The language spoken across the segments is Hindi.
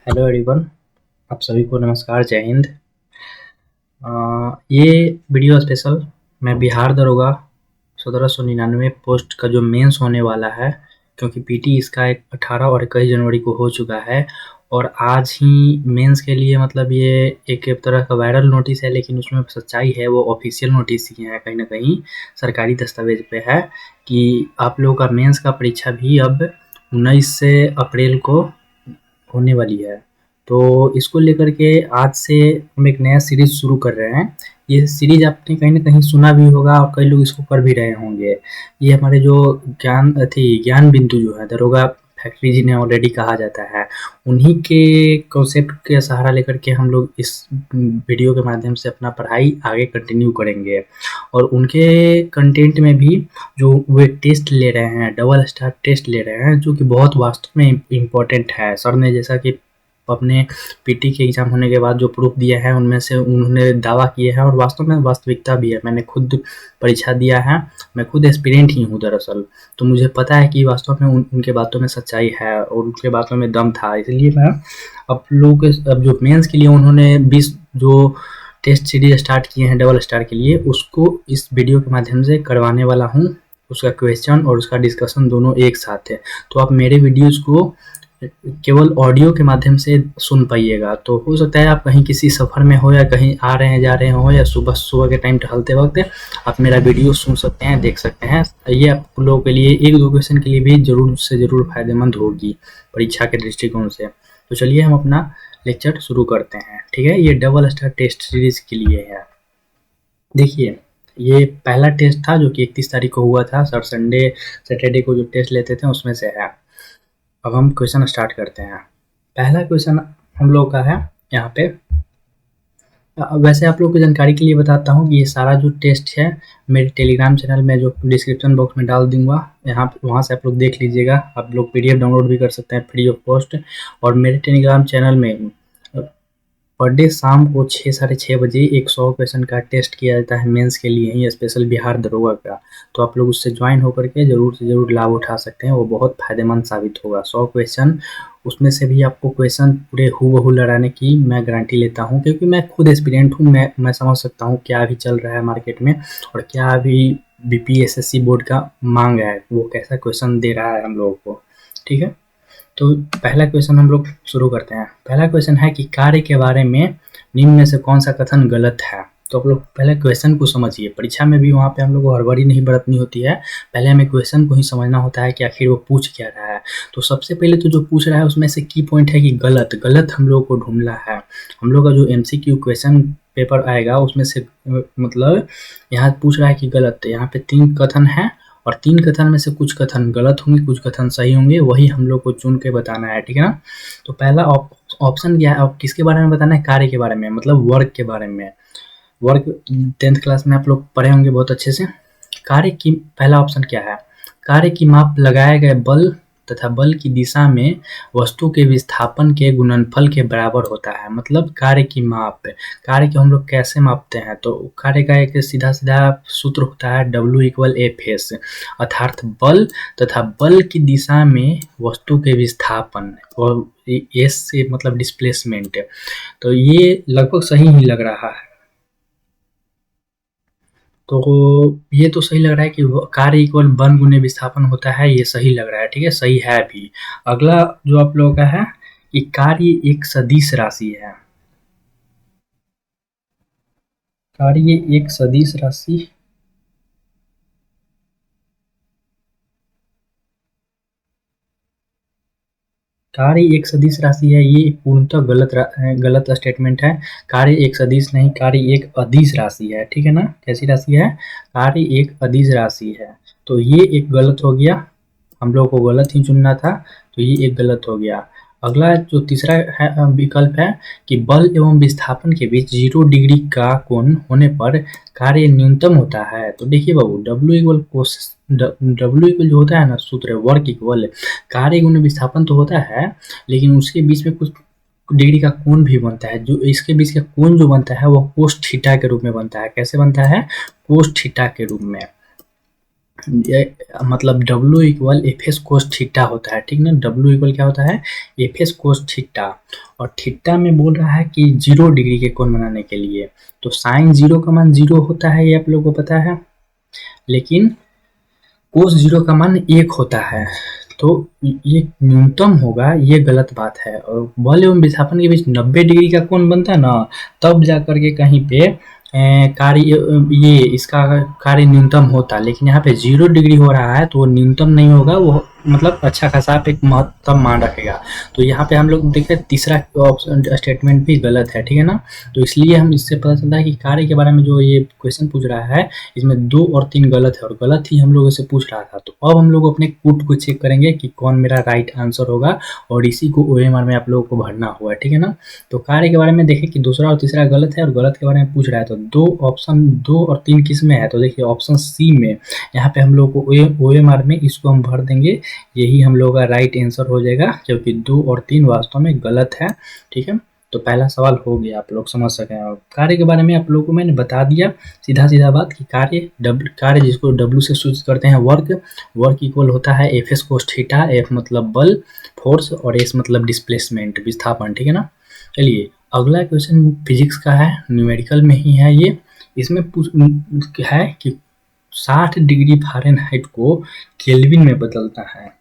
हेलो एवरीवन, आप सभी को नमस्कार, जय हिंद। ये वीडियो स्पेशल मैं बिहार दरोगा 1799 पोस्ट का जो मेंस होने वाला है, क्योंकि पीटी इसका 18 और 21 जनवरी को हो चुका है और आज ही मेंस के लिए मतलब ये एक तरह का वायरल नोटिस है, लेकिन उसमें सच्चाई है, वो ऑफिशियल नोटिस ही है, कहीं ना कहीं सरकारी दस्तावेज पे है कि आप लोगों का मेंस का परीक्षा भी अब 19 अप्रैल को होने वाली है। तो इसको लेकर के आज से हम एक नया सीरीज शुरू कर रहे हैं। ये सीरीज आपने कहीं ना कहीं सुना भी होगा और कई लोग इसको कर भी रहे होंगे। ये हमारे जो ज्ञान बिंदु जो है, दरोगा फैक्ट्री जिन्हें ऑलरेडी कहा जाता है, उन्हीं के कॉन्सेप्ट के सहारा लेकर के हम लोग इस वीडियो के माध्यम से अपना पढ़ाई आगे कंटिन्यू करेंगे। और उनके कंटेंट में भी जो वे टेस्ट ले रहे हैं, डबल स्टार टेस्ट ले रहे हैं, जो कि बहुत वास्तव में इम्पोर्टेंट है। सर ने जैसा कि अपने पीटी के एग्ज़ाम होने के बाद जो प्रूफ दिया है, उनमें से उन्होंने दावा किए हैं और वास्तव में वास्तविकता भी है। मैंने खुद परीक्षा दिया है, मैं खुद एस्पिरेंट ही हूँ दरअसल, तो मुझे पता है कि वास्तव में उनके बातों में सच्चाई है और उनके बातों में दम था। इसलिए मैं अब लोगों के अब जो मेंस के लिए उन्होंने 20 जो टेस्ट सीरीज स्टार्ट किए हैं डबल स्टार के लिए, उसको इस वीडियो के माध्यम से करवाने वाला हूँ। उसका क्वेश्चन और उसका डिस्कशन दोनों एक साथ है, तो आप मेरे वीडियोज़ को केवल ऑडियो के माध्यम से सुन पाइएगा। तो हो सकता है आप कहीं किसी सफ़र में हो या कहीं आ रहे हैं जा रहे हो, या सुबह सुबह के टाइम टहलते वक्त आप मेरा वीडियो सुन सकते हैं, देख सकते हैं। ये आप लोगों के लिए एक दो क्वेश्चन के लिए भी ज़रूर से ज़रूर फायदेमंद होगी परीक्षा के दृष्टिकोण से। तो चलिए हम अपना लेक्चर शुरू करते हैं, ठीक है। ये डबल स्टार टेस्ट सीरीज के लिए है। देखिए, ये पहला टेस्ट था जो कि 31 तारीख को हुआ था। सैटरडे को जो टेस्ट लेते थे उसमें से है। अब हम क्वेश्चन स्टार्ट करते हैं। पहला क्वेश्चन हम लोग का है यहाँ पे। वैसे आप लोग को जानकारी के लिए बताता हूँ कि ये सारा जो टेस्ट है मेरे टेलीग्राम चैनल में जो डिस्क्रिप्शन बॉक्स में डाल दूंगा, यहाँ वहाँ से आप लोग देख लीजिएगा। आप लोग पीडीएफ डाउनलोड भी कर सकते हैं फ्री ऑफ कॉस्ट। और मेरे टेलीग्राम चैनल में पर डे शाम को 6 साढ़े 6 बजे एक 100 क्वेश्चन का टेस्ट किया जाता है मेंस के लिए ही, स्पेशल बिहार दरोगा का। तो आप लोग उससे ज्वाइन होकर के ज़रूर से ज़रूर लाभ उठा सकते हैं, वो बहुत फ़ायदेमंद साबित होगा। 100 क्वेश्चन, उसमें से भी आपको क्वेश्चन पूरे हूबहू लड़ाने की मैं गारंटी लेता हूँ, क्योंकि मैं खुद एस्पिरेंट हूँ। मैं समझ सकता हूँ क्या अभी चल रहा है मार्केट में और क्या अभी बीपीएसएससी बोर्ड का मांग है, वो कैसा क्वेश्चन दे रहा है हम लोगों को, ठीक है। तो पहला क्वेश्चन हम लोग शुरू करते हैं। पहला क्वेश्चन है कि कार्य के बारे में निम्न में से कौन सा कथन गलत है। तो आप लोग पहले क्वेश्चन को समझिए। परीक्षा में भी वहाँ पे हम लोग को हड़बड़ी नहीं बरतनी होती है, पहले हमें क्वेश्चन को ही समझना होता है कि आखिर वो पूछ क्या रहा है। तो सबसे पहले तो जो पूछ रहा है उसमें से की पॉइंट है कि गलत हम लोग को ढूंढना है। हम लोग का जो एमसीक्यू क्वेश्चन पेपर आएगा उसमें से मतलब यहाँ पूछ रहा है कि गलत। यहाँ पे 3 कथन है और 3 कथन में से कुछ कथन गलत होंगे, कुछ कथन सही होंगे, वही हम लोग को चुन के बताना है, ठीक है ना। तो पहला ऑप्शन क्या है, अब किसके बारे में बताना है, कार्य के बारे में, मतलब वर्क के बारे में। वर्क 10th क्लास में आप लोग पढ़े होंगे बहुत अच्छे से। कार्य की पहला ऑप्शन क्या है, कार्य की माप लगाए गए बल तथा बल की दिशा में वस्तु के विस्थापन के गुणनफल के बराबर होता है। मतलब कार्य की माप, कार्य को हम लोग कैसे मापते हैं, तो कार्य का एक सीधा सूत्र होता है W=Fs, अर्थात बल तथा बल की दिशा में वस्तु के विस्थापन, और एस से मतलब डिस्प्लेसमेंट। तो ये लगभग सही ही लग रहा है। तो ये तो सही लग रहा है कि कार्य इक्वल बल गुने विस्थापन होता है, ये सही लग रहा है, ठीक है, सही है भी। अगला जो आप लोगों का है कि कार्य एक सदिश राशि है। कार्य एक सदिश राशि, कार्य एक सदिश राशि है, ये पूर्णतः गलत स्टेटमेंट है। कार्य एक सदिश नहीं, कार्य एक अदिश राशि है, ठीक है ना। कैसी राशि है, कार्य एक अदिश राशि है। तो ये एक गलत हो गया, हम लोग को गलत ही चुनना था, तो ये एक गलत हो गया। अगला जो तीसरा है विकल्प है कि बल एवं विस्थापन के बीच 0 डिग्री का कोण होने पर कार्य न्यूनतम होता है। तो देखिए बाबू, W इक्वल जो होता है ना सूत्र, वर्क इक्वल कार्य गुणे विस्थापन तो होता है, लेकिन उसके बीच में कुछ डिग्री का कोण भी बनता है। जो इसके बीच का कोण जो बनता है वो कोस थीटा के रूप में बनता है। कैसे बनता है, कोस थीटा के रूप में। ये मतलब W equal F S cos theta होता है, ठीक ना। W इक्वल क्या होता है, एफ एस कोस थीटा, और थीटा में बोल रहा है कि 0 डिग्री के कोण बनाने के लिए, तो साइन 0 का मान 0 होता है, ये आप लोगों को पता है, लेकिन कोस 0 का मान 1 होता है, तो ये न्यूनतम होगा, ये गलत बात है। और बल एवं विस्थापन के बीच 90 डिग्री का कोण बनता है ना, तब जाकर के कहीं पे कार्य ये इसका कार्य न्यूनतम होता है, लेकिन यहाँ पे 0 डिग्री हो रहा है तो वो न्यूनतम नहीं होगा, वो मतलब अच्छा खासा आप एक महत्तम मान रखेगा। तो यहाँ पे हम लोग देखें तीसरा ऑप्शन स्टेटमेंट भी गलत है, ठीक है ना। तो इसलिए हम इससे पता चलता है कि कार्य के बारे में जो ये क्वेश्चन पूछ रहा है, इसमें 2 और 3 गलत है, और गलत ही हम लोगों से पूछ रहा था। तो अब हम लोग अपने कूट को चेक करेंगे कि कौन मेरा राइट आंसर होगा, और इसी को OMR में आप लोगों को भरना हुआ है, ठीक है ना। तो कार्य के बारे में देखें कि दूसरा और तीसरा गलत है, और गलत के बारे में पूछ रहा है, तो 2 और 3 किस में है, तो देखिए ऑप्शन सी में, यहाँ पे हम लोग को OMR में इसको हम भर देंगे, यही हम लोग का राइट आंसर हो जाएगा, क्योंकि 2 और 3 वास्तव में गलत है, ठीक है। तो पहला सवाल हो गया, आप लोग समझ सकें। और कार्य के बारे में आप लोगों को मैंने बता दिया सीधा बात कि कार्य जिसको W से सूचित करते हैं वर्क इक्वल होता है F S cos theta, F मतलब बल फोर्स, और एस मतलब डिस्प्लेसमेंट विस्थापन, ठीक है ना। चलिए अगला क्वेश्चन फिजिक्स का है, न्यूमेरिकल में ही है ये। इसमें है कि 60 डिग्री फ़ारेनहाइट को केल्विन में बदलता है,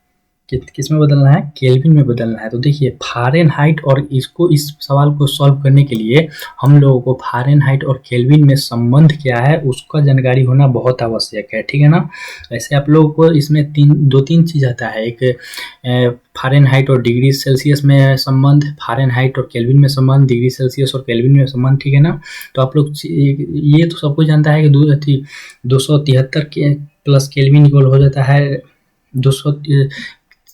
किस में बदलना है, केल्विन में बदलना है। तो देखिए फ़ारेनहाइट, और इसको इस सवाल को सॉल्व करने के लिए हम लोगों को फ़ारेनहाइट और केल्विन में संबंध क्या है उसका जानकारी होना बहुत आवश्यक है, ठीक है ना। ऐसे आप लोगों को इसमें 2-3 चीज़ आता है, एक फ़ारेनहाइट और डिग्री सेल्सियस में संबंध, फ़ारेनहाइट और केल्विन में संबंध, डिग्री सेल्सियस और केल्विन में संबंध, ठीक है ना। तो आप लोग ये तो सबको जानता है कि 273 के प्लस केल्विन इक्वल हो जाता है 200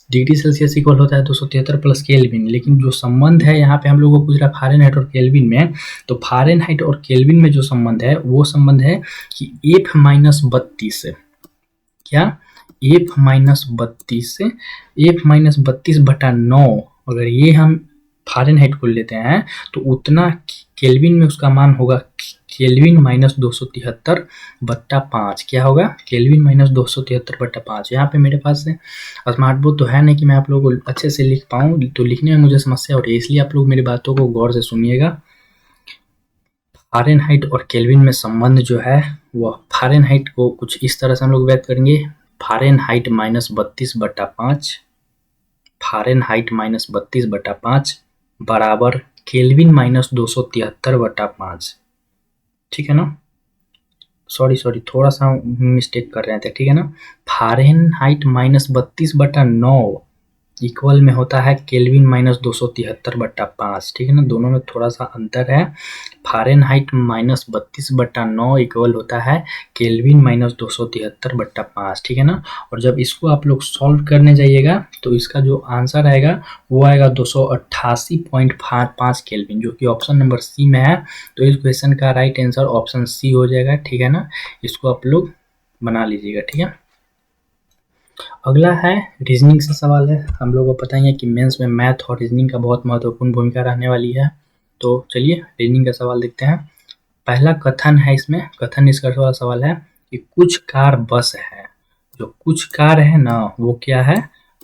डिग्री सेल्सियस इक्वल होता है 273 प्लस केल्विन। लेकिन जो संबंध है यहाँ पे हम लोगों को पूछ रहा है फ़ारेनहाइट और केल्विन में, तो फ़ारेनहाइट और केल्विन में जो संबंध है वो संबंध है कि F-32, क्या F-32/9, अगर ये हम फ़ारेनहाइट को लेते हैं तो उतना केल्विन में उसका मान होगा केल्विन माइनस 273/5, क्या होगा, केल्विन माइनस 273/5। यहाँ पे मेरे पास स्मार्ट बोर्ड तो है नहीं कि मैं आप लोगों को अच्छे से लिख पाऊँ, तो लिखने में मुझे समस्या हो रही है, इसलिए आप लोग मेरी बातों को गौर से सुनिएगा। फ़ारेनहाइट और केल्विन में संबंध जो है वह फ़ारेनहाइट को कुछ इस तरह से हम लोग व्यक्त करेंगे, फ़ारेनहाइट माइनस 32/5, फ़ारेनहाइट माइनस 32/5 बराबर केल्विन माइनस 273/5, ठीक है ना। सॉरी थोड़ा सा मिस्टेक कर रहे थे, ठीक है ना। फ़ारेनहाइट माइनस 32/9 इक्वल में होता है केल्विन माइनस 273/5, ठीक है ना। दोनों में थोड़ा सा अंतर है। फ़ारेनहाइट माइनस 32/9 इक्वल होता है केल्विन माइनस 273/5, ठीक है ना। और जब इसको आप लोग सॉल्व करने जाइएगा तो इसका जो आंसर आएगा वो आएगा 288.5 केल्विन, जो कि ऑप्शन नंबर सी में है। तो इस क्वेश्चन का राइट आंसर ऑप्शन सी हो जाएगा, ठीक है ना। इसको आप लोग बना लीजिएगा, ठीक है। अगला है रीजनिंग से सवाल है। हम लोगों को पता ही है कि मेंस में मैथ और रीजनिंग का बहुत महत्वपूर्ण भूमिका रहने वाली है। तो चलिए रीजनिंग का सवाल देखते हैं। पहला कथन है, इसमें कथन निष्कर्ष वाला सवाल है कि कुछ कार बस है, जो कुछ कार है ना वो क्या है,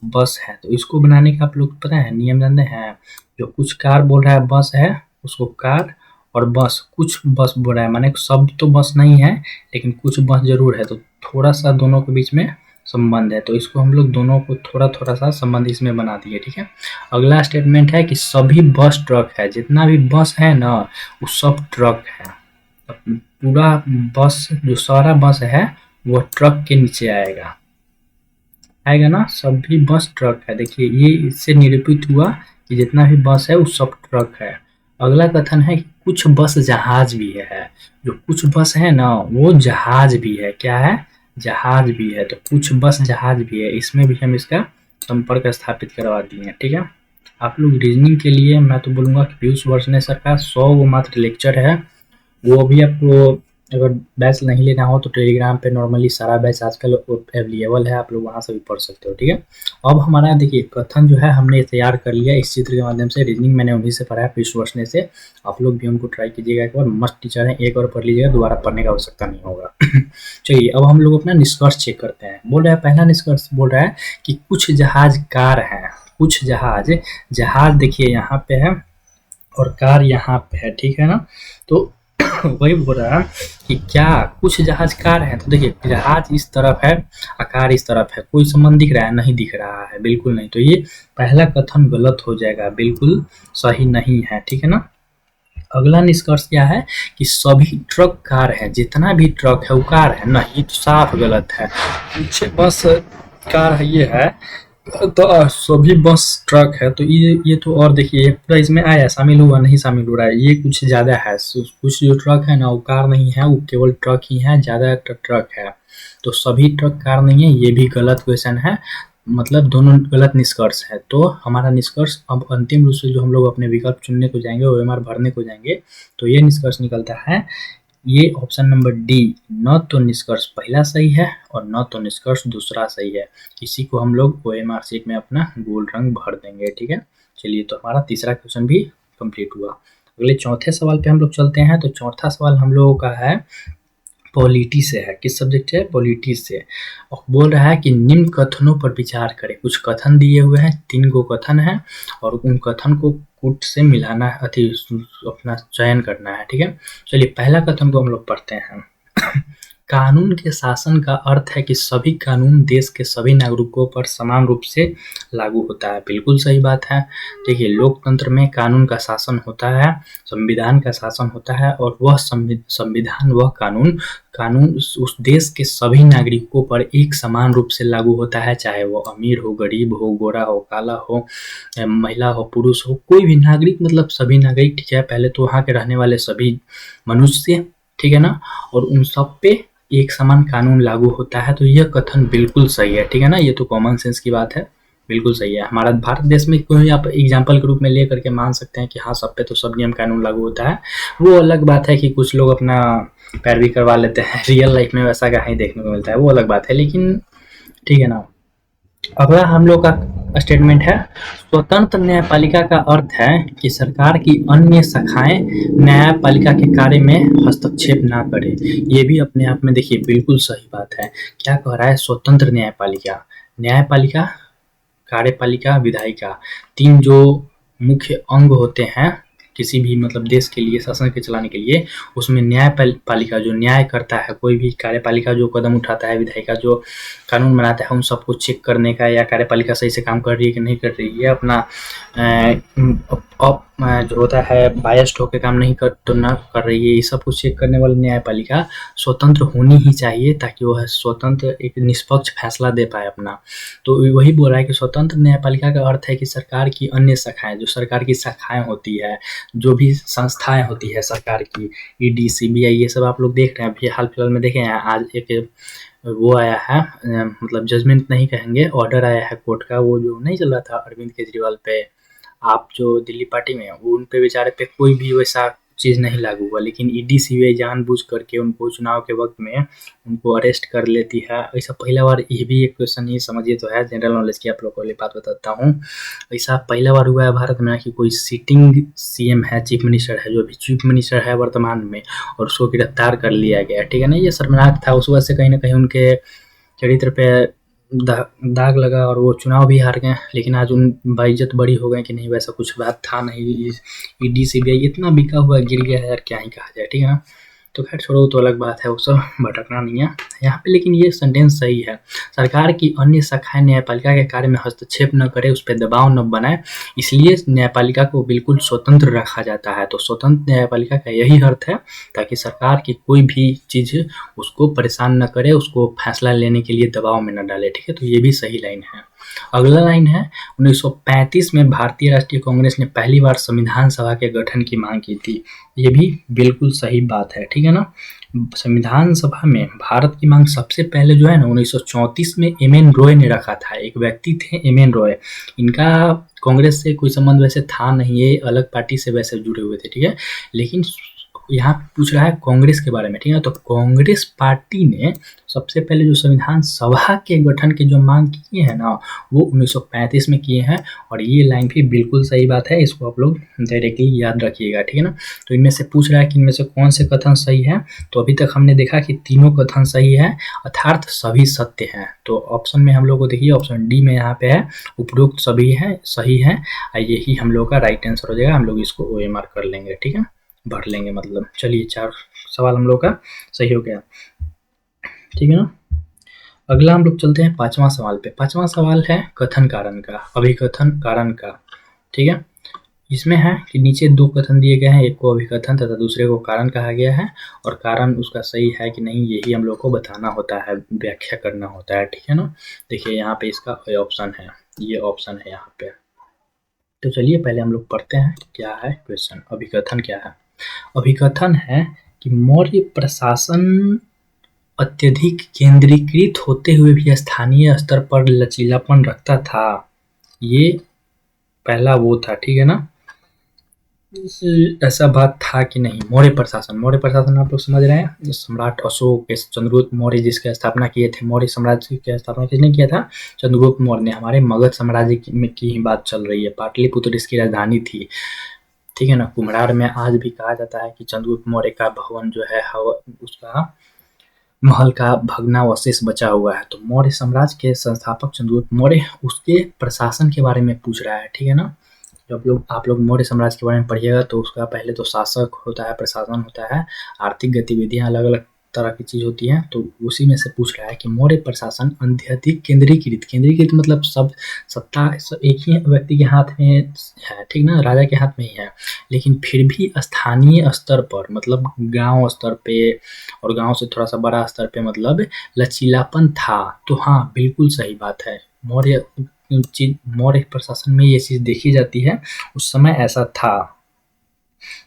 बस है। तो इसको बनाने का आप लोग पता है नियम जानते हैं, जो कुछ कार बोल रहा है बस है, उसको कार और बस, कुछ बस बोल रहा है माने शब्द तो बस नहीं है लेकिन कुछ बस जरूर है, तो थोड़ा सा दोनों के बीच में संबंध है, तो इसको हम लोग दोनों को थोड़ा सा संबंध इसमें बना दिए, ठीक है। अगला स्टेटमेंट है कि सभी बस ट्रक है, जितना भी बस है ना वो सब ट्रक है। पूरा बस, जो सारा बस है वो ट्रक के नीचे आएगा ना, सभी बस ट्रक है। देखिए ये इससे निरूपित हुआ कि जितना भी बस है वो सब ट्रक है। अगला कथन है कि कुछ बस जहाज भी है, जो कुछ बस है ना वो जहाज भी है, क्या है, जहाज भी है। तो कुछ बस जहाज भी है, इसमें भी हम इसका संपर्क स्थापित करवा दिए, ठीक है। आप लोग रीजनिंग के लिए मैं तो बोलूँगा कि पीयूष वर्षने सर का 100 वो मात्र लेक्चर है, वो भी आपको अगर बैच नहीं लेना हो तो टेलीग्राम पे नॉर्मली सारा बैच आजकल अवेलेबल है, आप लोग वहाँ से भी पढ़ सकते हो, ठीक है। अब हमारा देखिए कथन जो है हमने तैयार कर लिया इस चित्र के माध्यम से। रीजनिंग मैंने उन्हीं से पढ़ा है पृष्ठवसने से, आप लोग भी उनको ट्राई कीजिएगा एक बार, मस्त टीचर है, एक बार पढ़ लीजिएगा, दोबारा पढ़ने का आवश्यकता नहीं होगा। चलिए अब हम लोग अपना निष्कर्ष चेक करते हैं। बोल रहा है पहला निष्कर्ष बोल रहा है कि कुछ जहाज कार हैं, कुछ जहाज, जहाज देखिए यहाँ पे है और कार यहाँ पे है, ठीक है ना। तो वही बोल रहा है कि क्या कुछ जहाज कार है, तो देखिए जहाज इस तरफ है, कार इस तरफ है, कोई संबंध दिख रहा है? नहीं दिख रहा है, बिल्कुल नहीं। तो ये पहला कथन गलत हो जाएगा, बिल्कुल सही नहीं है, ठीक है ना। अगला निष्कर्ष क्या है कि सभी ट्रक कार है, जितना भी ट्रक है वो कार है, नहीं तो साफ गलत है। पीछे बस कार है ये है, तो सभी बस ट्रक है, तो ये तो और देखिए पूरा इसमें आया शामिल हुआ, नहीं शामिल हो रहा है, ये कुछ ज़्यादा है। कुछ जो ट्रक है ना वो कार नहीं है, वो केवल ट्रक ही है, ज़्यादा ट्रक है। तो सभी ट्रक कार नहीं है, ये भी गलत क्वेश्चन है, मतलब दोनों गलत निष्कर्ष है। तो हमारा निष्कर्ष अब अंतिम रूप से जो हम लोग अपने विकल्प चुनने को जाएंगे, ओएमआर भरने को जाएंगे, तो ये निष्कर्ष निकलता है ये ऑप्शन नंबर डी, न तो निष्कर्ष पहला सही है और न तो निष्कर्ष दूसरा सही है। इसी को हम लोग ओएमआर शीट में अपना गोल रंग भर देंगे, ठीक है। चलिए तो हमारा तीसरा क्वेश्चन भी कंप्लीट हुआ। अगले चौथे सवाल पे हम लोग चलते हैं। तो चौथा सवाल हम लोगों का है पॉलिटी से है। किस सब्जेक्ट से है? पॉलिटी से। और बोल रहा है कि निम्न कथनों पर विचार करें। कुछ कथन दिए हुए हैं, 3 गो कथन है और उन कथन को कूट से मिलाना है, अपना चयन करना है, ठीक है। चलिए पहला कथन को हम लोग पढ़ते हैं। कानून के शासन का अर्थ है कि सभी कानून देश के सभी नागरिकों पर समान रूप से लागू होता है। बिल्कुल सही बात है। देखिए लोकतंत्र में कानून का शासन होता है, संविधान का शासन होता है और वह संविधान वह कानून उस देश के सभी नागरिकों पर एक समान रूप से लागू होता है, चाहे वो अमीर हो, गरीब हो, गोरा हो, काला हो, महिला हो, पुरुष हो, कोई भी नागरिक, मतलब सभी नागरिक, ठीक है। पहले तो वहाँ के रहने वाले सभी मनुष्य, ठीक है ना, और उन सब पे एक समान कानून लागू होता है। तो यह कथन बिल्कुल सही है, ठीक है ना। ये तो कॉमन सेंस की बात है, बिल्कुल सही है। हमारा भारत देश में कोई आप एग्जाम्पल के रूप में ले करके मान सकते हैं कि हाँ सब पे तो सब नियम कानून लागू होता है। वो अलग बात है कि कुछ लोग अपना पैरवी करवा लेते हैं, रियल लाइफ में वैसा कहीं देखने को मिलता है, वो अलग बात है, लेकिन ठीक है ना। अगला हम लोग का स्टेटमेंट है, स्वतंत्र न्यायपालिका का अर्थ है कि सरकार की अन्य शाखाएं न्यायपालिका के कार्य में हस्तक्षेप ना करें। ये भी अपने आप में देखिए बिल्कुल सही बात है। क्या कह रहा है? स्वतंत्र न्यायपालिका, न्यायपालिका, कार्यपालिका, विधायिका, 3 जो मुख्य अंग होते हैं किसी भी मतलब देश के लिए, शासन के चलाने के लिए, उसमें न्यायपालिका जो न्याय करता है, कोई भी कार्यपालिका जो कदम उठाता है, विधायिका जो कानून बनाता है, उन सबको चेक करने का, या कार्यपालिका सही से काम कर रही है कि नहीं कर रही है, अपना जो होता है बायस्ड होकर काम नहीं कर तो ना कर रही है, ये सब कुछ चेक करने वाली न्यायपालिका स्वतंत्र होनी ही चाहिए, ताकि वह स्वतंत्र एक निष्पक्ष फैसला दे पाए अपना। तो वही बोल रहा है कि स्वतंत्र न्यायपालिका का अर्थ है कि सरकार की अन्य शाखाएं, जो सरकार की शाखाएं होती है, जो भी संस्थाएं होती है सरकार की, ईडी, सीबीआई, ये सब आप लोग देख रहे हैं। अभी हाल फिलहाल में देखे हैं, आज एक वो आया है, मतलब जजमेंट नहीं कहेंगे, ऑर्डर आया है कोर्ट का, वो जो नहीं चल रहा था अरविंद केजरीवाल पे, आप जो दिल्ली पार्टी में, वो उन पे बेचारे पे कोई भी वैसा चीज़ नहीं लागू हुआ, लेकिन ईडी सीबीआई जानबूझ करके उनको चुनाव के वक्त में उनको अरेस्ट कर लेती है। ऐसा पहला बार, ये भी एक क्वेश्चन ही समझिए तो है, जनरल नॉलेज की आप लोगों को बात बताता हूँ। ऐसा पहला बार हुआ है भारत में कि कोई सिटिंग सीएम है, चीफ मिनिस्टर है, जो भी चीफ मिनिस्टर है वर्तमान में, और उसको गिरफ्तार कर लिया गया, ठीक है ना। ये शर्मनाक था, उस वजह से कहीं ना कहीं उनके चरित्र पे दाग लगा और वो चुनाव भी हार गए। लेकिन आज उन बाइज्जत बड़ी हो गए कि नहीं वैसा कुछ बात था नहीं, ईडी सीबीआई इतना बिका हुआ गिर गया है यार, क्या ही कहा जाए, ठीक है ना। तो खैर छोड़ो, तो अलग बात है, वो सब भटकना नहीं है यहाँ पे। लेकिन ये सेंटेंस सही है, सरकार की अन्य शाखाएं न्यायपालिका के कार्य में हस्तक्षेप न करे, उस पर दबाव न बनाए, इसलिए न्यायपालिका को बिल्कुल स्वतंत्र रखा जाता है। तो स्वतंत्र न्यायपालिका का यही अर्थ है, ताकि सरकार की कोई भी चीज़ उसको परेशान न करे, उसको फैसला लेने के लिए दबाव में न डाले, ठीक है। तो ये भी सही लाइन है। अगला लाइन है, 1935 में भारतीय राष्ट्रीय कांग्रेस ने पहली बार संविधान सभा के गठन की मांग की थी। ये भी बिल्कुल सही बात है, ठीक है ना। संविधान सभा में भारत की मांग सबसे पहले जो है ना 1934 में एम.एन. रॉय ने रखा था। एक व्यक्ति थे एम.एन. रॉय, इनका कांग्रेस से कोई संबंध वैसे था नहीं, ये अलग पार्टी से वैसे जुड़े हुए थे, ठीक है। लेकिन यहाँ पूछ रहा है कांग्रेस के बारे में, ठीक है। तो कांग्रेस पार्टी ने सबसे पहले जो संविधान सभा के गठन के जो मांग किए हैं ना, वो 1935 में किए हैं। और ये लाइन भी बिल्कुल सही बात है, इसको आप लोग डायरेक्टली याद रखिएगा, ठीक है ना। तो इनमें से पूछ रहा है कि इनमें से कौन से कथन सही है। तो अभी तक हमने देखा कि तीनों कथन सही है, अर्थात सभी सत्य हैं। तो ऑप्शन में हम लोग को देखिए, ऑप्शन डी में यहाँ पे है उपरोक्त सभी है सही है, यही हम लोग का राइट आंसर हो जाएगा। हम लोग इसको OMR कर लेंगे, ठीक है, भर लेंगे मतलब। चलिए 4 सवाल हम लोग का सही हो गया, ठीक है ना। अगला हम लोग चलते हैं 5वां सवाल पे। 5वां सवाल है कथन कारण का, अभिकथन कारण का, ठीक है। इसमें है कि नीचे 2 कथन दिए गए हैं, एक को अभिकथन तथा दूसरे को कारण कहा गया है, और कारण उसका सही है कि नहीं यही हम लोग को बताना होता है, व्याख्या करना होता है, ठीक है ना। देखिए यहाँ पे इसका ऑप्शन है, ये ऑप्शन है यहाँ पे। तो चलिए पहले हम लोग पढ़ते हैं क्या है क्वेश्चन। अभिकथन क्या है? अभिकथन है कि मौर्य प्रशासन अत्यधिक केंद्रीकृत होते हुए भी स्थानीय स्तर पर लचीलापन रखता था। ये पहला वो था, ठीक है ना। ऐसा बात था कि नहीं? मौर्य प्रशासन आप लोग समझ रहे हैं, सम्राट अशोक, चंद्रगुप्त मौर्य जिसकी स्थापना किए थे। मौर्य साम्राज्य की स्थापना किसने किया था? चंद्रगुप्त मौर्य ने। हमारे मगध साम्राज्य की ही बात चल रही है। पाटलिपुत्र इसकी राजधानी थी, ठीक है ना। कुम्हरार में आज भी कहा जाता है कि चंद्रगुप्त मौर्य का भवन जो है उसका महल का भग्नावशेष बचा हुआ है। तो मौर्य साम्राज्य के संस्थापक चंद्रगुप्त मौर्य, उसके प्रशासन के बारे में पूछ रहा है, ठीक है ना। जब आप लोग मौर्य साम्राज्य के बारे में पढ़िएगा तो उसका पहले तो शासक होता है, प्रशासन होता है, आर्थिक गतिविधियां अलग अलग तरह की चीज होती हैं। तो उसी में से पूछ रहा है कि मौर्य प्रशासन अत्यधिक केंद्रीकृत मतलब सब सत्ता एक ही व्यक्ति के हाथ में है, ठीक ना, राजा के हाथ में ही है, लेकिन फिर भी स्थानीय स्तर पर मतलब गांव स्तर पे और गांव से थोड़ा सा बड़ा स्तर पे मतलब लचीलापन था। तो हाँ बिल्कुल सही बात है, मौर्य प्रशासन में ये चीज देखी जाती है, उस समय ऐसा था,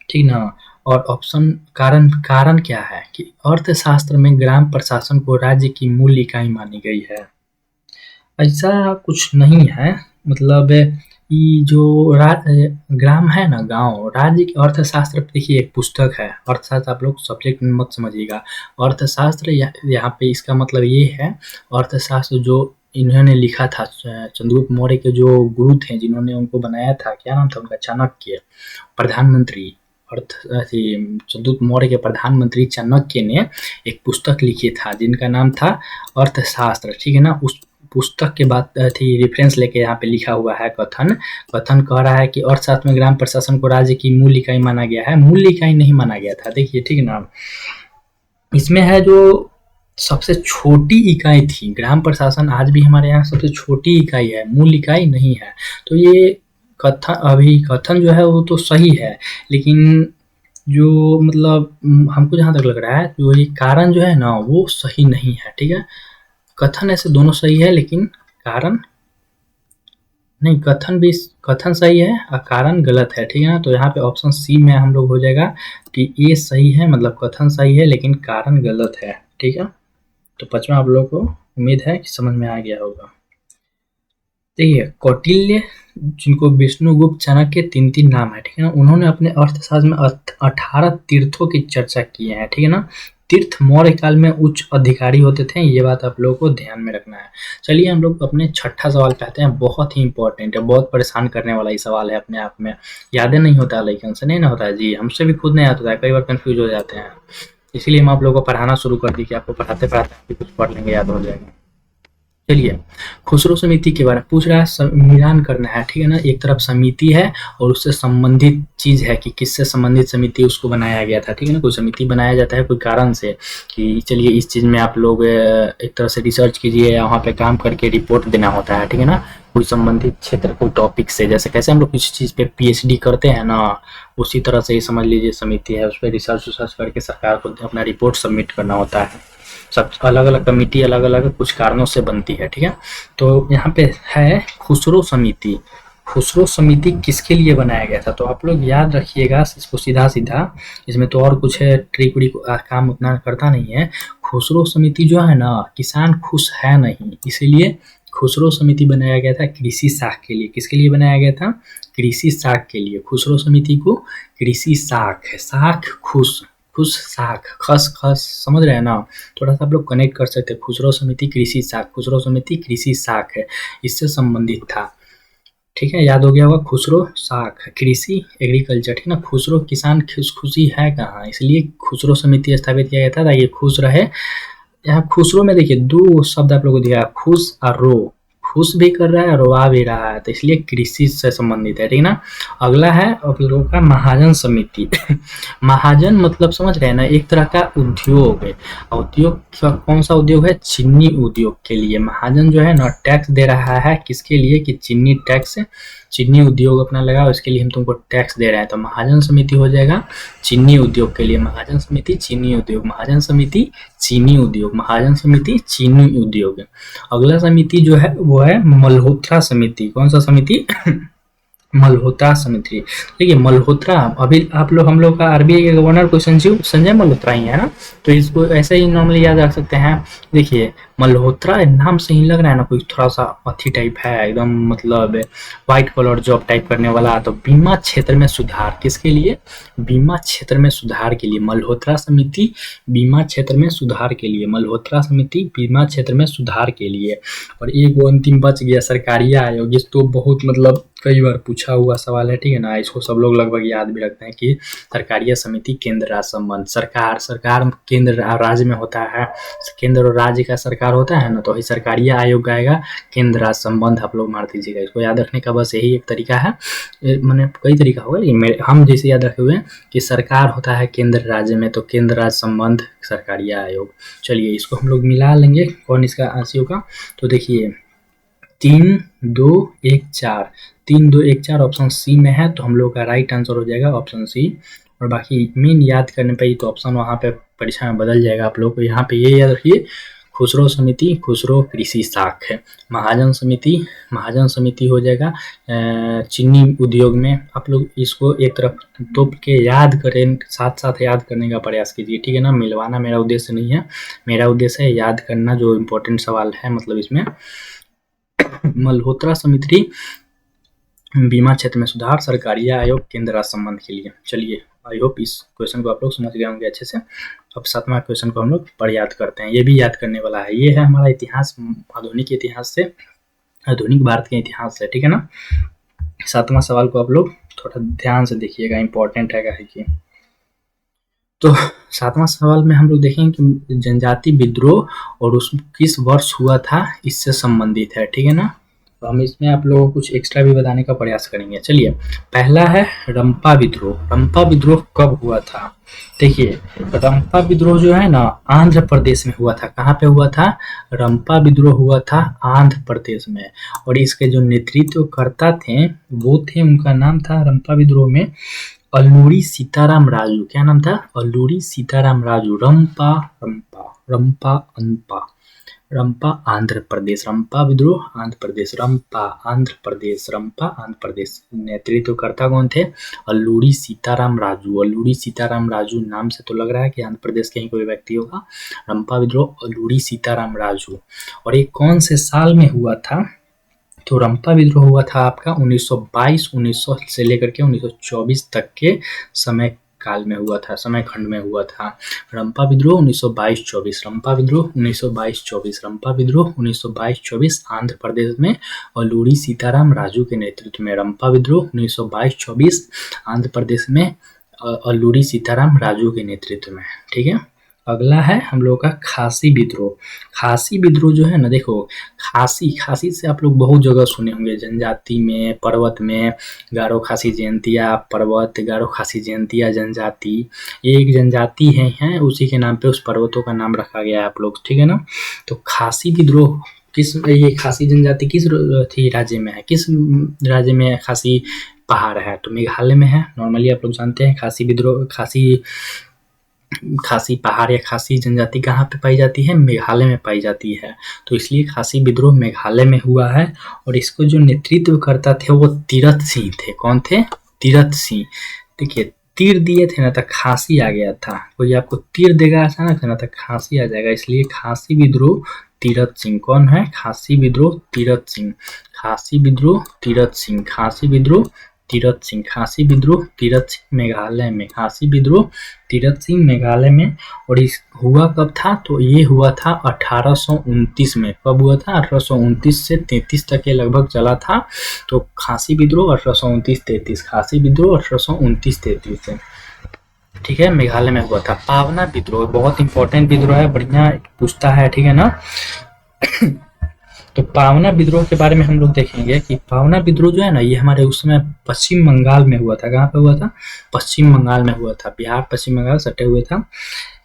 ठीक ना। और ऑप्शन कारण क्या है कि अर्थशास्त्र में ग्राम प्रशासन को राज्य की मूल इकाई मानी गई है। ऐसा कुछ नहीं है, मतलब ये जो ग्राम है ना, गांव, राज्य की अर्थशास्त्र, देखिए एक पुस्तक है अर्थशास्त्र, आप लोग सब्जेक्ट मत समझिएगा। अर्थशास्त्र यहाँ पे इसका मतलब ये है, अर्थशास्त्र जो इन्होंने लिखा था चंद्रगुप्त मौर्य के जो गुरु थे जिन्होंने उनको बनाया था, क्या नाम था उनका? चाणक्य, प्रधानमंत्री चंद्रगुप्त मौर्य के प्रधानमंत्री चाणक्य ने एक पुस्तक लिखी था जिनका नाम था अर्थशास्त्र, ठीक है ना। उस पुस्तक के बाद थी रेफरेंस लेके यहाँ पे लिखा हुआ है कथन कह रहा है कि अर्थशास्त्र में ग्राम प्रशासन को राज्य की मूल इकाई माना गया है। मूल इकाई नहीं माना गया था, देखिए, ठीक है ना। इसमें है जो सबसे छोटी इकाई थी, ग्राम प्रशासन आज भी हमारे यहाँ सबसे छोटी इकाई है, मूल इकाई नहीं है। तो ये कथन जो है वो तो सही है, लेकिन जो मतलब हमको जहाँ तक लग रहा है जो ये कारण जो है ना वो सही नहीं है, ठीक है। कथन ऐसे दोनों सही है लेकिन कारण नहीं, कथन सही है और कारण गलत है, ठीक है ना। तो यहाँ पे ऑप्शन सी में हम लोग हो जाएगा कि ये सही है, मतलब कथन सही है लेकिन कारण गलत है, ठीक है। तो 5वां आप लोगों को उम्मीद है कि समझ में आ गया होगा। देखिए कौटिल्य, जिनको विष्णुगुप्त, चाणक्य, 3 नाम है, ठीक है ना। उन्होंने अपने अर्थशास्त्र में 18 तीर्थों की चर्चा की है, ठीक है ना। तीर्थ मौर्य काल में उच्च अधिकारी होते थे, ये बात आप लोगों को ध्यान में रखना है। चलिए हम लोग अपने 6ठा सवाल पे आते हैं, बहुत ही इंपॉर्टेंट है, बहुत परेशान करने वाला ही सवाल है अपने आप में। यादें नहीं होता है, लेकिन से नहीं ना होता है जी, हमसे भी खुद नहीं याद होता है, कई बार कंफ्यूज हो जाते हैं। इसीलिए हम आप लोगों को पढ़ाना शुरू कर दी कि आपको पढ़ाते पढ़ाते कुछ पढ़ लेंगे, याद हो जाएगा। चलिए खुसरो समिति के बारे में पूछ रहा है, मिलान करना है, ठीक है ना। एक तरफ समिति है और उससे संबंधित चीज है कि किससे संबंधित समिति उसको बनाया गया था, ठीक है ना। कोई समिति बनाया जाता है कोई कारण से कि चलिए इस चीज में आप लोग एक तरह से रिसर्च कीजिए, वहाँ पे काम करके रिपोर्ट देना होता है, ठीक है ना। कोई संबंधित क्षेत्र, कोई टॉपिक से, जैसे कैसे हम लोग किसी चीज पे PhD करते हैं ना, उसी तरह से ही समझ लीजिए समिति है, उस पर रिसर्च करके सरकार को अपना रिपोर्ट सबमिट करना होता है। सब अलग अलग कमेटी अलग अलग कुछ कारणों से बनती है, ठीक है। तो यहाँ पे है खुसरो समिति। खुसरो समिति किसके लिए बनाया गया था? तो आप लोग याद रखिएगा इसको सीधा सीधा, इसमें तो और कुछ है ट्रिक उड़ी काम उतना करता नहीं है। खुसरो समिति जो है ना, किसान खुश है नहीं, इसीलिए खुसरो समिति बनाया गया था कृषि साख के लिए। किसके लिए बनाया गया था? कृषि साख के लिए। खुसरो समिति को कृषि साख, साख खुश, खुश साख, खस खस, समझ रहे हैं ना, थोड़ा सा आप लोग कनेक्ट कर सकते हैं। खुसरो समिति कृषि साख, खुसरो समिति कृषि साख है, इससे संबंधित था। ठीक है, याद हो गया होगा, खुसरो साख कृषि एग्रीकल्चर, ठीक है ना। खुसरो किसान खुशी है कहाँ, इसलिए खुसरो समिति स्थापित किया गया था ताकि खुश रहे। यहाँ खुसरो में देखिए दो शब्द आप लोगों को दिया, खुश और रो, खुश भी कर रहा है और रोआ भी रहा है, तो इसलिए कृषि से संबंधित है, ठीक है ना। अगला है आप लोगों का महाजन समिति। महाजन मतलब समझ रहे हैं ना, एक तरह का उद्योग है। उद्योग कौन सा उद्योग है, चीनी उद्योग के लिए महाजन जो है ना टैक्स दे रहा है, किसके लिए कि चीनी टैक्स, चीनी उद्योग अपना लगा उसके लिए हम तुमको टैक्स दे रहे हैं, तो महाजन समिति हो जाएगा चीनी उद्योग के लिए। महाजन समिति चीनी उद्योग, महाजन समिति चीनी उद्योग, महाजन समिति चीनी उद्योग। अगला समिति जो है वो है मल्होत्रा समिति। कौन सा समिति, मल्होत्रा समिति। देखिए मल्होत्रा, अभी आप लोग हम लोग का आरबीआई के गवर्नर कोई संजय मल्होत्रा ही है ना, तो इसको ऐसे ही नॉर्मली याद रख सकते हैं। देखिए मल्होत्रा नाम से ही लग रहा है ना कोई थोड़ा सा अथी टाइप है एकदम, मतलब व्हाइट कॉलर जॉब टाइप करने वाला। तो बीमा क्षेत्र में सुधार, किसके लिए, बीमा क्षेत्र में सुधार के लिए मल्होत्रा समिति, बीमा क्षेत्र में सुधार के लिए मल्होत्रा समिति, बीमा क्षेत्र में सुधार के लिए। और एक वो अंतिम बच गया सरकारी आयोग, इस तो बहुत मतलब कई बार पूछा हुआ सवाल है, ठीक है ना, इसको सब लोग लगभग याद भी रखते हैं कि सरकारिया समिति केंद्र राज्य संबंध। सरकार केंद्र और राज्य में होता है, केंद्र और राज्य का सरकार होता है ना, तो वही सरकारिया आयोग आएगा, केंद्र राज्य संबंध आप लोग मार दीजिएगा। इसको याद रखने का बस यही एक तरीका है, मैंने कई तरीका होगा लेकिन हम जैसे याद रखे हुए हैं कि सरकार होता है केंद्र राज्य में, तो केंद्र राज्य संबंध सरकारिया आयोग। चलिए इसको हम लोग मिला लेंगे, कौन इसका आंसर होगा, तो देखिए 3 2 1 4, 3 2 1 4 ऑप्शन सी में है, तो हम लोग का राइट आंसर हो जाएगा ऑप्शन सी। और बाकी मेन याद करने पे ही तो ऑप्शन वहाँ पे परीक्षा में बदल जाएगा आप लोग को। यहाँ पे ये याद रखिए, खुसरो समिति खुसरो कृषि साख है, महाजन समिति हो जाएगा चीनी उद्योग में। आप लोग इसको एक तरफ तोप के याद करें, साथ साथ याद करने का प्रयास कीजिए, ठीक है ना। मिलवाना मेरा उद्देश्य नहीं है, मेरा उद्देश्य है याद करना जो इम्पोर्टेंट सवाल है, मतलब इसमें मल्होत्रा समिति बीमा क्षेत्र में सुधार, सरकारिया आयोग, केंद्र राज्य संबंध के लिए। चलिए आई होप इस क्वेश्चन को आप लोग समझ गए होंगे अच्छे से। अब 7वां क्वेश्चन को हम लोग पढ़ याद करते हैं, ये भी याद करने वाला है। ये है हमारा इतिहास, आधुनिक इतिहास से, आधुनिक भारत के इतिहास से, ठीक है ना। 7वां सवाल को आप लोग थोड़ा ध्यान से देखिएगा, इंपॉर्टेंट है कि तो 7वां सवाल में हम लोग देखेंगे कि जनजाति विद्रोह और उस किस वर्ष हुआ था, इससे संबंधित है, ठीक है ना। तो हम इसमें आप लोगों को कुछ एक्स्ट्रा भी बताने का प्रयास करेंगे। चलिए पहला है रंपा विद्रोह। रंपा विद्रोह कब हुआ था, देखिए रंपा विद्रोह जो है ना आंध्र प्रदेश में हुआ था। कहाँ पे हुआ था, रंपा विद्रोह हुआ था आंध्र प्रदेश में। और इसके जो नेतृत्वकर्ता थे वो थे, उनका नाम था रंपा विद्रोह में अल्लूरी सीताराम राजू। क्या नाम था, अल्लूरी सीताराम राजू। रंपा रंपा रंपा अनपा, रंपा आंध्र प्रदेश, रंपा विद्रोह आंध्र प्रदेश, रंपा आंध्र प्रदेश, रंपा आंध्र प्रदेश। नेतृत्वकर्ता कौन थे, अल्लूरी सीताराम राजू। अल्लूरी सीताराम राजू नाम से तो लग रहा है कि आंध्र प्रदेश के ही कोई व्यक्ति होगा। रंपा विद्रोह अल्लूरी सीताराम राजू। और ये कौन से साल में हुआ था, तो रंपा विद्रोह हुआ था आपका 1922, 1900 से लेकर के 1924 तक के समय काल में हुआ था, समय खंड में हुआ था। रंपा विद्रोह 1922-24, रंपा विद्रोह 1922-24, रंपा विद्रोह 1922-24 आंध्र प्रदेश में अल्लूरी सीताराम राजू के नेतृत्व में। रंपा विद्रोह 1922-24 आंध्र प्रदेश में अल्लूरी सीताराम राजू के नेतृत्व में, ठीक है। अगला है हम लोग का खासी विद्रोह। खासी विद्रोह जो है ना, देखो खासी से आप लोग बहुत जगह सुने होंगे, जनजाति में, पर्वत में, गारो खासी जयंतिया पर्वत, गारो खासी जयंतिया जनजाति, एक जनजाति है उसी के नाम पे उस पर्वतों का नाम रखा गया है आप लोग, ठीक है ना। तो खासी विद्रोह किस, ये खासी जनजाति किस थी राज्य में है, किस राज्य में खासी पहाड़ है, तो मेघालय में है। नॉर्मली आप लोग जानते हैं खासी विद्रोह, खासी पहाड़ या खासी जनजाति कहाँ पे पाई जाती है, मेघालय में पाई जाती है। तो इसलिए खासी विद्रोह मेघालय में हुआ है। और इसको जो नेतृत्व करता थे वो तीरथ सिंह थे। कौन थे, तीरथ सिंह। देखिए तीर दिए थे ना तो खासी आ गया था, कोई आपको तीर देगा अचानक ना तो खासी आ जाएगा, इसलिए खासी विद्रोह तीरथ सिंह। कौन है, खासी विद्रोह तीरथ सिंह, खासी विद्रोह तीरथ सिंह, खासी विद्रोह तीरथ सिंह, खासी विद्रोह तीरथ सिंह मेघालय में, खासी विद्रोह तीरथ सिंह मेघालय में। और इस हुआ कब था, तो ये हुआ था 1829 में। कब हुआ था, 1829 से 33 तक के लगभग चला था। तो खासी विद्रोह 1829-33, खासी विद्रोह 1829-33 से, ठीक है, मेघालय में हुआ था। पावना विद्रोह बहुत इंपॉर्टेंट विद्रोह है, बढ़िया पूछता है, ठीक है ना। तो पावना विद्रोह के बारे में हम लोग देखेंगे कि पावना विद्रोह जो है ना, ये हमारे उस समय पश्चिम बंगाल में हुआ था। कहाँ पे हुआ था, पश्चिम बंगाल में हुआ था। बिहार पश्चिम बंगाल सटे हुए था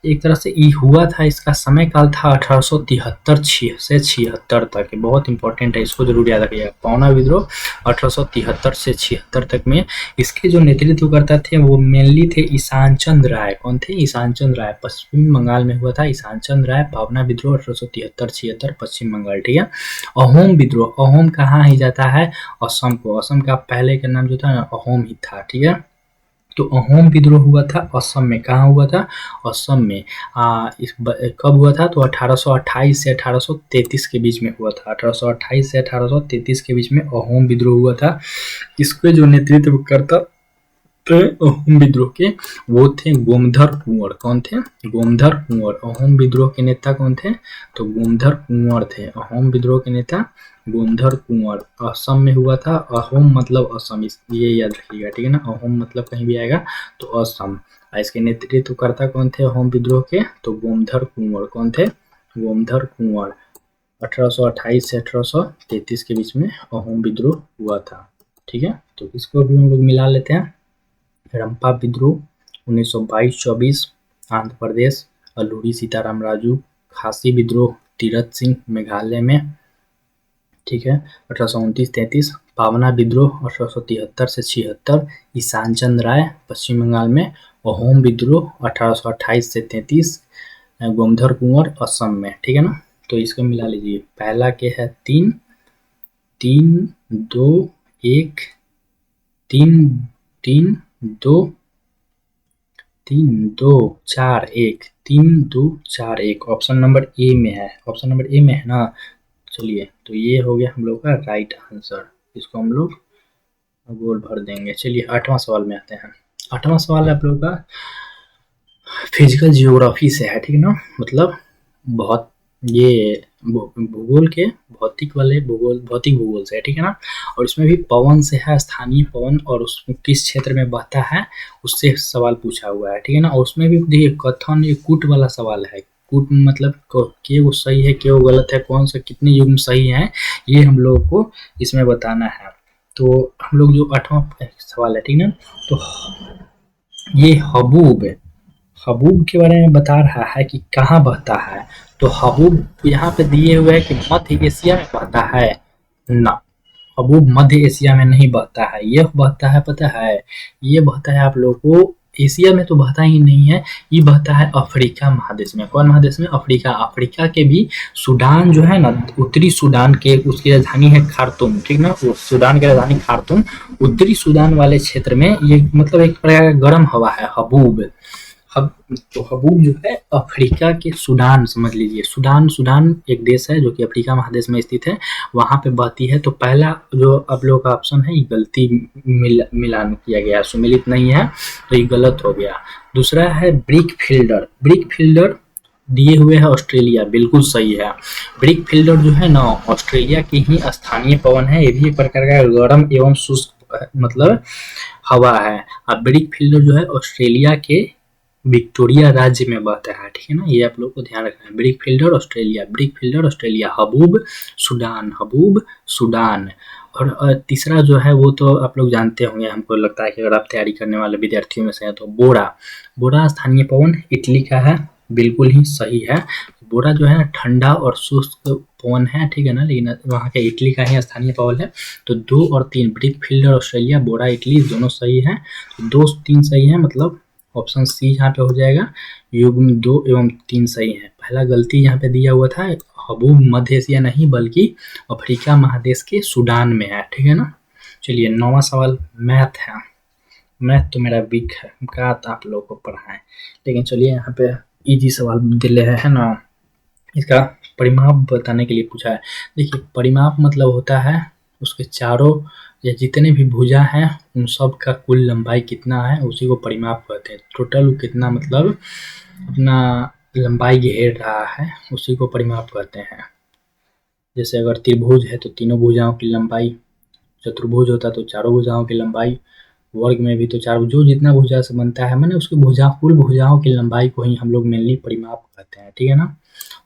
एक तरह से। ये हुआ था, इसका समय काल था 1873 से 76 तक। बहुत इंपॉर्टेंट है, इसको जरूर याद रखिएगा। पावना विद्रोह 1873 से 76 तक में। इसके जो नेतृत्व करता थे वो मेनली थे ईशान चंद्र राय। कौन थे, ईशान चंद्र राय। पश्चिम बंगाल में हुआ था ईशान चंद्र राय। पावना विद्रोह 1873-76 पश्चिम बंगाल, ठीक है। अहोम विद्रोह, अहोम कहाँ ही जाता है, असम को। असम का पहले का नाम जो था ना, अहोम ही था, ठीक है। तो अहोम विद्रोह हुआ था असम में। कहाँ हुआ था, असम में। कब हुआ था, तो 1828 से 1833 के बीच में हुआ था। 1828 से 1833 के बीच में अहोम विद्रोह हुआ था। इसके जो नेतृत्व करता थे अहोम विद्रोह के, वो थे गोमधर कुंवर। कौन थे, गोमधर कुंवर। अहोम विद्रोह के नेता कौन थे, तो गोमधर कुंवर थे। अहोम विद्रोह के नेता गोमधर कुंवर। असम में हुआ था। अहोम मतलब असम, ये याद रखिएगा, ठीक है ना। अहोम मतलब कहीं भी आएगा तो असम। इसके नेतृत्वकर्ता कौन थे अहोम विद्रोह के, तो गोमधर कुंवर। कौन थे, गोमधर कुंवर। 1828 से 1833 के बीच में अहोम विद्रोह हुआ था, ठीक है। तो इसको भी हम लोग मिला लेते हैं। रंपा विद्रोह 1922-24 आंध्र प्रदेश, अल्लूरी सीताराम राजू। खासी विद्रोह तीरथ सिंह मेघालय में, ठीक है, 1829-33। पावना विद्रोह 1873 से 76 ईशान चंद्र राय पश्चिम बंगाल में। अहोम विद्रोह 1828 से 33 गोमधर कुंवर असम में, ठीक है ना। तो इसको मिला लीजिए। पहला के है 3 3 2 1 3 3 2 3 2 4 1 3 2 4 1 ऑप्शन नंबर ए में है। ऑप्शन नंबर ए में है ना। चलिए, तो ये हो गया हम लोग का राइट आंसर। इसको हम लोग गोल भर देंगे। चलिए 8वां सवाल में आते हैं। 8वां सवाल आप लोग का फिजिकल जियोग्राफी से है, ठीक है ना। मतलब बहुत ये भूगोल के भौतिक वाले भौतिक भूगोल से है, ठीक है ना। और इसमें भी पवन से है, स्थानीय पवन, और उसमें किस क्षेत्र में बहता है उससे सवाल पूछा हुआ है, ठीक है ना। और उसमें भी देखिए कथन, ये कूट वाला सवाल है। कूट मतलब के वो सही है, के वो गलत है, कौन सा कितने युग्म सही है, ये हम लोग को इसमें बताना है। तो हम लोग जो 8वां सवाल है, ठीक है ना। तो ये हबूब के बारे में बता रहा है कि कहाँ बहता है। तो हबूब यहाँ पे दिए हुए है कि मध्य एशिया में बहता है ना। हबूब मध्य एशिया में नहीं बहता है। ये बहता है, पता है, ये बहता है आप लोगों को एशिया में तो बहता ही नहीं है। ये बहता है अफ्रीका महादेश में। कौन महादेश में, अफ्रीका। अफ्रीका के भी सूडान जो है ना, उत्तरी सूडान के, उसकी राजधानी है खार्तूम, ठीक ना। सूडान की राजधानी खार्तूम, उत्तरी सूडान वाले क्षेत्र में ये मतलब एक प्रकार का गर्म हवा है हबूब। तो हबूब जो है अफ्रीका के सूडान समझ लीजिए। सूडान एक देश है जो कि अफ्रीका महादेश में स्थित है, वहां पे बहती है। तो पहला जो आप लोगों का ऑप्शन है ये गलती मिलान किया गया, सुमिलित नहीं है, तो ये गलत हो गया। दूसरा है ब्रिक फील्डर दिए हुए है ऑस्ट्रेलिया, बिल्कुल सही है। ब्रिक फील्डर जो है ना ऑस्ट्रेलिया की ही स्थानीय पवन है। ये भी एक प्रकार का गर्म एवं शुष्क मतलब हवा है। अब ब्रिक फील्डर जो है ऑस्ट्रेलिया के विक्टोरिया राज्य में बहता है, ठीक है ना। ये आप लोग को ध्यान रखना है। Brick fielder Australia, haboob Sudan. और तीसरा जो है वो तो आप लोग जानते होंगे, हमको लगता है कि अगर आप तैयारी करने वाले विद्यार्थियों में से हैं तो बोरा स्थानीय पवन इटली का है, बिल्कुल ही सही है। बोरा जो है ठंडा और शुष्क पवन है, ठीक है ना, लेकिन वहाँ के इटली का ही स्थानीय पवन है। तो 2 और 3 ब्रिक फील्डर ऑस्ट्रेलिया, बोरा इटली दोनों सही है। तो 2 3 सही है, मतलब ऑप्शन सी यहाँ पे हो जाएगा। युग्म 2 एवं 3 सही है। पहला गलती यहाँ पे दिया हुआ था, हबूब मध्य एशिया नहीं बल्कि अफ्रीका महादेश के सूडान में है, ठीक है ना। चलिए 9वां सवाल मैथ है। मैथ तो मेरा वीक है, क्या आप लोगों को पढ़ाएं, लेकिन चलिए यहाँ पे इजी सवाल दिले है ना। इसका परिमाप बताने के लिए पूछा है। देखिए परिमाप मतलब होता है उसके चारों या जितने भी भुजा हैं उन सब का कुल लंबाई कितना है उसी को परिमाप कहते हैं। टोटल कितना मतलब अपना लंबाई घेर रहा है उसी को परिमाप कहते हैं। जैसे अगर त्रिभुज है तो तीनों भुजाओं की लंबाई, चतुर्भुज होता तो चारों भुजाओं की लंबाई, वर्ग में भी तो चार जो जितना भुजा से बनता है मैंने उसकी भुजा कुल भुजाओं की लंबाई को ही हम लोग मेनली परिमाप कहते हैं, ठीक है ना।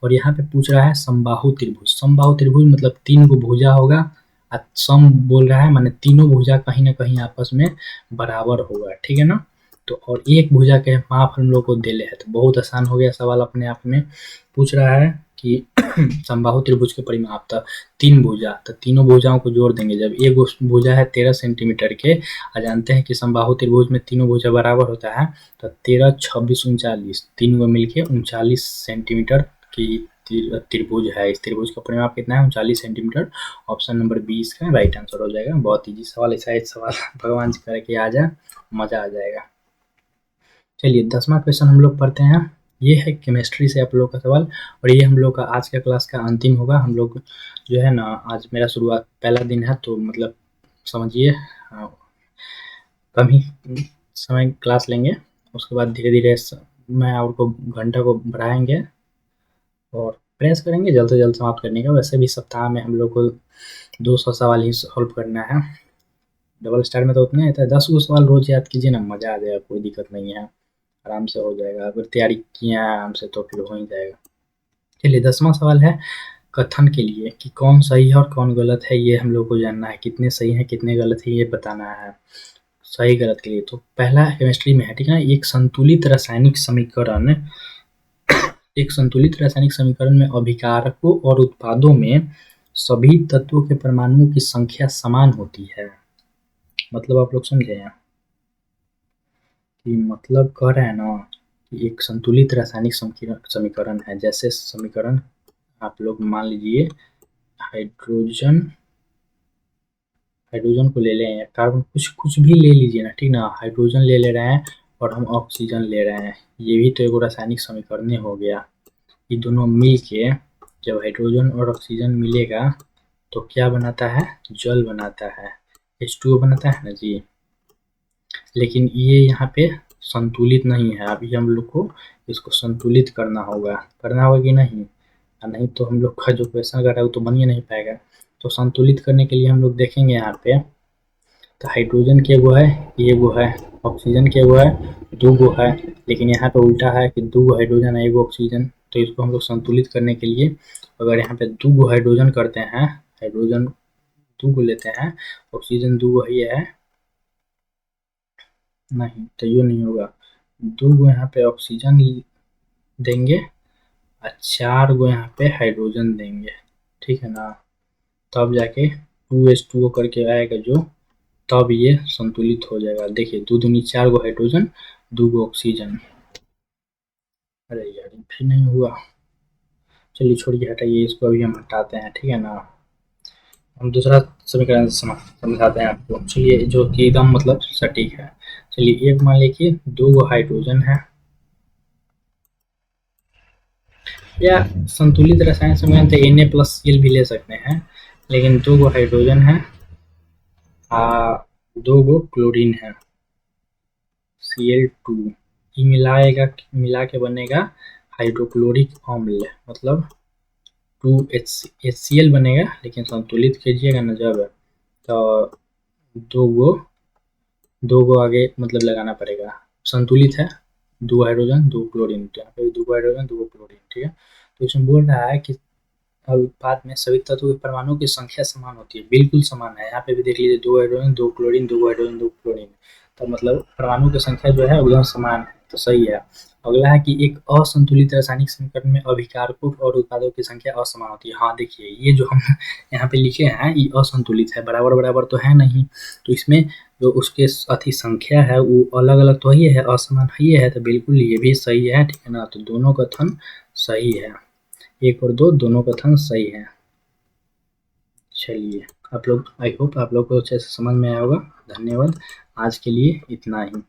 और यहाँ पे पूछ रहा है समबाहु त्रिभुज। समबाहु त्रिभुज मतलब 3 गो भुजा होगा, सम बोल रहा है माने तीनों भुजा कहीं ना कहीं आपस में बराबर होगा, ठीक है ना। तो और एक भुजा के माप हम लोग को देले है, तो बहुत आसान हो गया सवाल अपने आप में। पूछ रहा है कि समबाहु त्रिभुज के परिमाप था 3 भुजा, तो तीनों भुजाओं को जोड़ देंगे। जब एक भुजा है 13 सेंटीमीटर के, जानते हैं कि समबाहु त्रिभुज में तीनों भुजा बराबर होता है, तो 13, 26, 39 तीन गो मिलके 39 सेंटीमीटर की त्रिभुज है। इस त्रिभुज का परिमाप कितना है 39 सेंटीमीटर। ऑप्शन नंबर 20 का राइट आंसर हो जाएगा। बहुत इजी सवाल, ऐसा एक सवाल भगवान जी करके आ जाए मजा आ जाएगा। चलिए 10वां क्वेश्चन हम लोग पढ़ते हैं। ये है केमिस्ट्री से आप लोग का सवाल और ये हम लोग का आज का क्लास का अंतिम होगा। हम लोग जो है ना, आज मेरा शुरुआत पहला दिन है तो मतलब समझिए कम ही समय क्लास लेंगे, उसके बाद धीरे धीरे मैं आपको घंटा को बढ़ाएंगे और प्रयास करेंगे जल्द से जल्द समाप्त करने का। वैसे भी सप्ताह में हम लोग को 200 सवाल ही सॉल्व करना है। डबल स्टार में तो उतने रहता है, 10 गो सवाल रोज याद कीजिए ना, मजा आ जाएगा, कोई दिक्कत नहीं है, आराम से हो जाएगा। अगर तैयारी किए हैं आराम से तो फिर हो ही जाएगा। चलिए 10वां सवाल है कथन के लिए कि कौन सही है और कौन गलत है, ये हम लोग को जानना है। कितने सही है कितने गलत है ये बताना है सही गलत के लिए। तो पहला केमिस्ट्री में है, ठीक है ना। एक संतुलित रासायनिक समीकरण में अभिकारकों और उत्पादों में सभी तत्वों के परमाणुओं की संख्या समान होती है। मतलब आप लोग समझे हैं कि मतलब कह रहे हैं ना कि एक संतुलित रासायनिक समीकरण है। जैसे समीकरण आप लोग मान लीजिए हाइड्रोजन को ले लें, कार्बन कुछ भी ले लीजिए ना, ठीक ना। हाइड्रोजन ले रहे हैं और हम ऑक्सीजन ले रहे हैं, ये भी तो एक रासायनिक समीकरण हो गया। ये दोनों मिल के जब हाइड्रोजन और ऑक्सीजन मिलेगा तो क्या बनाता है, जल बनाता है, H2O बनाता है ना जी। लेकिन ये यहाँ पे संतुलित नहीं है, अभी हम लोग को इसको संतुलित करना होगा कि नहीं, नहीं तो हम लोग का जो क्वेश्चन कर रहा है वो तो बन ही नहीं पाएगा। तो संतुलित करने के लिए हम लोग देखेंगे यहाँ पे, तो हाइड्रोजन के गो है, ये गो है, ऑक्सीजन के गो है, 2 गो है। लेकिन यहाँ पे उल्टा है कि 2 गो हाइड्रोजन है 1 गो ऑक्सीजन। तो इसको हम लोग संतुलित करने के लिए अगर यहाँ पे 2 गो हाइड्रोजन करते हैं, हाइड्रोजन 2 गो लेते हैं, ऑक्सीजन 2 गो ही है, नहीं तो ये नहीं होगा। 2 गो यहाँ पे ऑक्सीजन देंगे और 4 गो यहाँ पे हाइड्रोजन देंगे, ठीक है ना। तब जाके 2H2O करके आएगा जो, तब ये संतुलित हो जाएगा। देखिए 2 दूनी 4 गो हाइड्रोजन 2 गो ऑक्सीजन। अरे यार फिर नहीं हुआ, चलिए छोड़िए हटाइए इसको, अभी हम हटाते हैं, ठीक है ना। हम दूसरा समीकरण समझाते हैं आपको, चलिए जो कि एकदम मतलब सटीक है। चलिए एक मान लीजिए 2 गो हाइड्रोजन है, या संतुलित रसायन समीकरण तो Na+Cl भी ले सकते हैं, लेकिन 2 गो हाइड्रोजन है, 2 गो क्लोरीन है, Cl2, ये मिला के बनेगा हाइड्रोक्लोरिक अम्ल, मतलब 2HCl बनेगा। लेकिन संतुलित कीजिएगा ना जब, तो 2 गो आगे मतलब लगाना पड़ेगा। संतुलित है 2 हाइड्रोजन 2 क्लोरीन, तो यहाँ पे 2 हाइड्रोजन 2 क्लोरीन, ठीक है। तो इसमें बोल रहा है कि उत्पाद में सभी तत्वों के परमाणुओं की संख्या समान होती है, बिल्कुल समान है। यहाँ पे भी देख लीजिए 2 हाइड्रोजन 2 क्लोरीन 2 हाइड्रोजन 2 क्लोरीन, तो मतलब परमाणु की संख्या जो है एकदम समान है, तो सही है। अगला है कि एक असंतुलित रासायनिक समीकरण में अभिकारकों और उत्पादों की संख्या असमान होती है। हाँ देखिए ये जो हम यहाँ पे लिखे हैं ये असंतुलित है, बराबर बराबर तो है नहीं, तो इसमें जो उसके अति संख्या है वो अलग अलग तो ही है, असमान ही है, तो बिल्कुल ये भी सही है, ठीक है ना। तो दोनों कथन सही है, 1 और 2 दोनों कथन सही है। चलिए आप लोग, आई होप आप लोग को अच्छे से समझ में आया होगा। धन्यवाद, आज के लिए इतना ही।